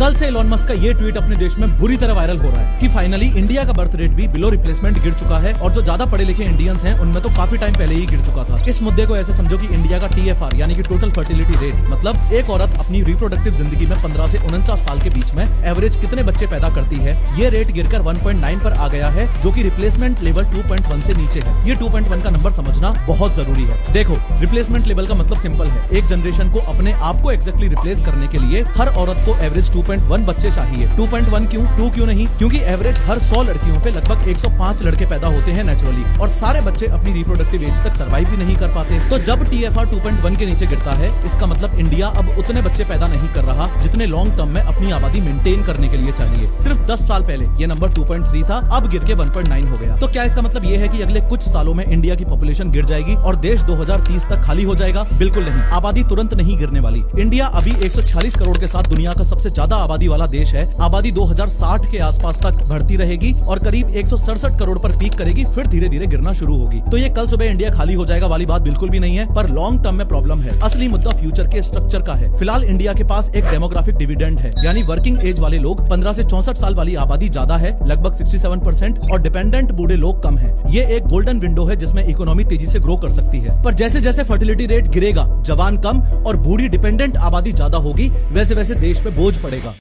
कल से Elon Musk का ये ट्वीट अपने देश में बुरी तरह वायरल हो रहा है कि फाइनली इंडिया का बर्थ रेट भी बिलो रिप्लेसमेंट गिर चुका है और जो ज्यादा पढ़े लिखे इंडियंस हैं उनमें तो काफी टाइम पहले ही गिर चुका था। इस मुद्दे को ऐसे समझो कि इंडिया का TFR यानी कि टोटल फर्टिलिटी रेट, मतलब एक औरत अपनी रिप्रोडक्टिव जिंदगी में 15 से 49 साल के बीच में एवरेज कितने बच्चे पैदा करती है, ये रेट गिरकर 1.9 पर आ गया है, जो कि रिप्लेसमेंट लेवल 2.1 से नीचे है। ये 2.1 का नंबर समझना बहुत जरूरी है। देखो, रिप्लेसमेंट लेवल का मतलब सिंपल है, एक जनरेशन को अपने आप को एक्जैक्टली रिप्लेस करने के लिए हर औरत को एवरेज 2.1 बच्चे चाहिए। 2.1 क्यों, 2 क्यों नहीं? क्योंकि एवरेज हर 100 लड़कियों पे लगभग 105 लड़के पैदा होते हैं नेचुरली, और सारे बच्चे अपनी रिप्रोडक्टिव एज तक सर्वाइव भी नहीं कर पाते। तो जब TFR 2.1 के नीचे गिरता है, इसका मतलब इंडिया अब उतने बच्चे पैदा नहीं कर रहा जितने लॉन्ग टर्म में अपनी आबादी मेंटेन करने के लिए चाहिए। सिर्फ 10 साल पहले ये नंबर 2.3 था, अब गिर के 1.9 हो गया। तो क्या इसका मतलब ये है कि अगले कुछ सालों में इंडिया की पॉपुलेशन गिर जाएगी और देश 2030 तक खाली हो जाएगा? बिल्कुल नहीं, आबादी तुरंत नहीं गिरने वाली। इंडिया अभी 146 करोड़ के साथ दुनिया का सबसे ज्यादा आबादी वाला देश है। आबादी 2060 के आसपास तक बढ़ती रहेगी और करीब 167 करोड़ पर पीक करेगी, फिर धीरे धीरे गिरना शुरू होगी। तो ये कल सुबह इंडिया खाली हो जाएगा वाली बात बिल्कुल भी नहीं है, पर लॉन्ग टर्म में प्रॉब्लम है। असली मुद्दा फ्यूचर के स्ट्रक्चर का है। फिलहाल इंडिया के पास एक डेमोग्राफिक डिविडेंड है, यानी वर्किंग एज वाले लोग 15 से 64 साल वाली आबादी ज्यादा है, लगभग 67%, और डिपेंडेंट बूढ़े लोग कम है। ये एक गोल्डन विंडो है जिसमें इकोनॉमी तेजी से ग्रो कर सकती है। पर जैसे जैसे फर्टिलिटी रेट गिरेगा, जवान कम और बूढ़ी डिपेंडेंट आबादी ज्यादा होगी, वैसे वैसे देश पे बोझ पड़ेगा।